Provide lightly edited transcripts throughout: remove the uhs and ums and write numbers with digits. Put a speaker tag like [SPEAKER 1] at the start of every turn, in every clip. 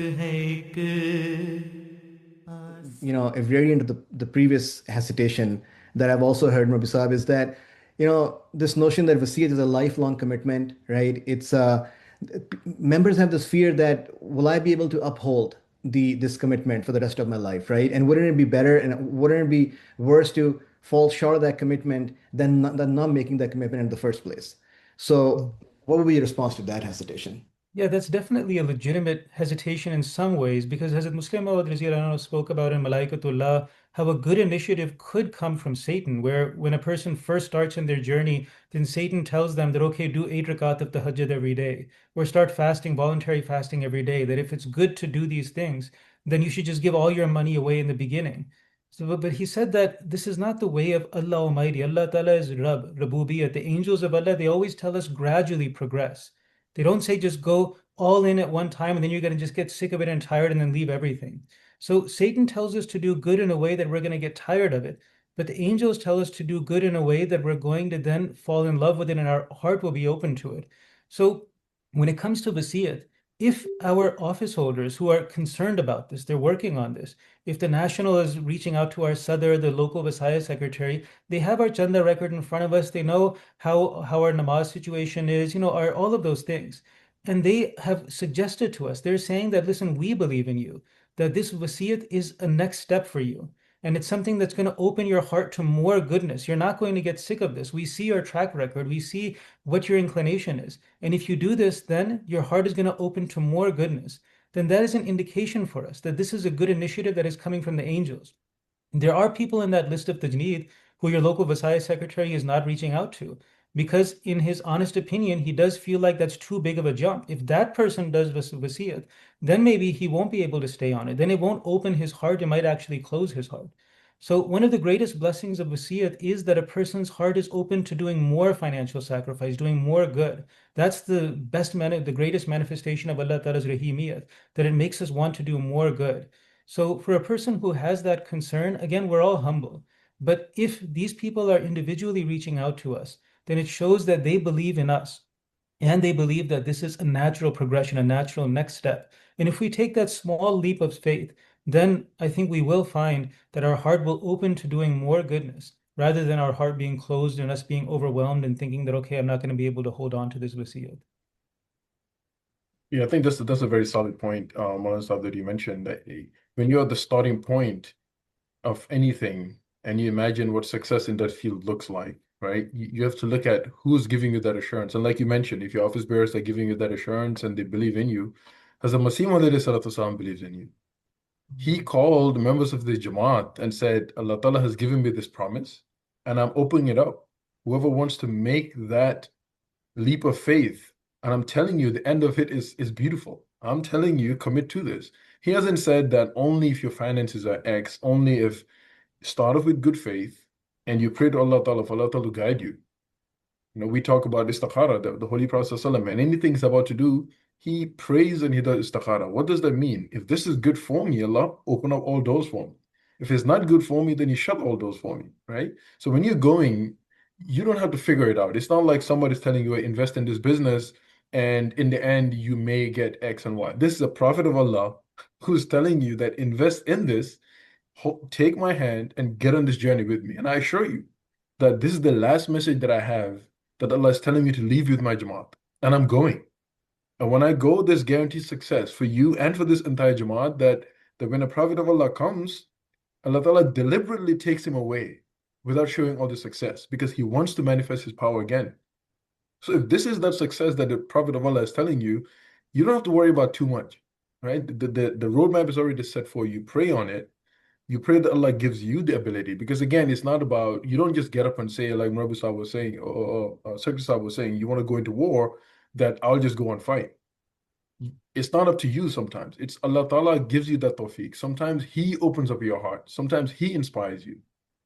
[SPEAKER 1] है एक
[SPEAKER 2] A variant of the previous hesitation that I've also heard, Rabbi Saab, is that, this notion that Wasiyyat is a lifelong commitment, right? Members have this fear that will I be able to uphold this commitment for the rest of my life, right? And wouldn't it be better and wouldn't it be worse to fall short of that commitment than not making that commitment in the first place? So, what would be your response to that hesitation?
[SPEAKER 3] Yeah, that's definitely a legitimate hesitation in some ways because Hazrat Muslim Maud Rizal spoke about in Malaikatullah how a good initiative could come from Satan, where when a person first starts in their journey, then Satan tells them that, okay, do 8 rakat of tahajjud every day, or start fasting, voluntary fasting every day, that if it's good to do these things, then you should just give all your money away in the beginning. So, but he said that this is not the way of Allah Almighty. Allah Ta'ala is Rabb, Rabubiyat. The angels of Allah, they always tell us gradually progress. They don't say just go all in at one time and then you're going to just get sick of it and tired and then leave everything. So Satan tells us to do good in a way that we're going to get tired of it. But the angels tell us to do good in a way that we're going to then fall in love with it and our heart will be open to it. So when it comes to Wasiyat, if our office holders who are concerned about this, they're working on this. If the national is reaching out to our Sadr, the local Wasaya secretary, they have our Chanda record in front of us. They know how our namaz situation is, are all of those things. And they have suggested to us, they're saying that, listen, we believe in you, that this wasiyat is a next step for you. And it's something that's going to open your heart to more goodness. You're not going to get sick of this. We see your track record. We see what your inclination is. And if you do this, then your heart is going to open to more goodness. Then that is an indication for us that this is a good initiative that is coming from the angels. There are people in that list of tajneed who your local Vasai secretary is not reaching out to because, in his honest opinion, he does feel like that's too big of a jump. If that person does wasiyat, then maybe he won't be able to stay on it. Then it won't open his heart. It might actually close his heart. So, one of the greatest blessings of wasiyat is that a person's heart is open to doing more financial sacrifice, doing more good. That's the greatest manifestation of Allah Ta'ala's rahimiyat, that it makes us want to do more good. So, for a person who has that concern, again, we're all humble. But if these people are individually reaching out to us, then it shows that they believe in us and they believe that this is a natural progression, a natural next step. And if we take that small leap of faith, then I think we will find that our heart will open to doing more goodness rather than our heart being closed and us being overwhelmed and thinking that, okay, I'm not going to be able to hold on to this wasiyat.
[SPEAKER 4] Yeah, I think that's a very solid point, Maulana Saab, that you mentioned that when you're at the starting point of anything and you imagine what success in that field looks like, right? You have to look at who's giving you that assurance. And like you mentioned, if your office bearers are giving you that assurance and they believe in you, Hazrat Masih Maud alayhi salatu wasalam believes in you. He called members of the Jamaat and said, Allah Ta'ala has given me this promise and I'm opening it up. Whoever wants to make that leap of faith, and I'm telling you, the end of it is beautiful. I'm telling you, commit to this. He hasn't said that only if your finances are X, only if start off with good faith and you pray to Allah Ta'ala for Allah Ta'ala to guide you. We talk about istikhara, the Holy Prophet ﷺ, and anything he's about to do, he prays and he does istikhara. What does that mean? If this is good for me, Allah, open up all doors for me. If it's not good for me, then you shut all doors for me, right? So when you're going, you don't have to figure it out. It's not like somebody's telling you, invest in this business, and in the end, you may get X and Y. This is a prophet of Allah who's telling you that invest in this, take my hand and get on this journey with me. And I assure you that this is the last message that I have that Allah is telling me to leave with my Jamaat. And I'm going. And when I go, there's guaranteed success for you and for this entire Jamaat that when a Prophet of Allah comes, Allah Ta'ala deliberately takes him away without showing all the success because he wants to manifest his power again. So if this is that success that the Prophet of Allah is telling you, you don't have to worry about too much, right? The roadmap is already set for you. Pray on it. You pray that Allah gives you the ability because again, it's not about, you don't just get up and say, like Murabi Sahib was saying, or Secretary Sahib was saying, you want to go into war, that I'll just go and fight. It's not up to you sometimes. It's Allah Ta'ala gives you that tawfiq. Sometimes He opens up your heart. Sometimes He inspires you.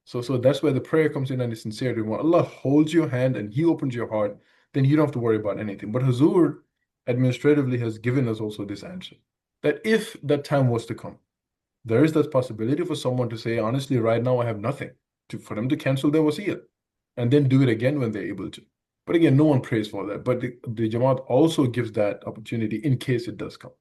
[SPEAKER 4] So that's where the prayer comes in and the sincerity. When Allah holds your hand and He opens your heart, then you don't have to worry about anything. But Hazur administratively has given us also this answer that if that time was to come, there is that possibility for someone to say, honestly, right now I have nothing, for them to cancel their wasiyat and then do it again when they're able to. But again, no one prays for that. But the Jamaat also gives that opportunity in case it does come.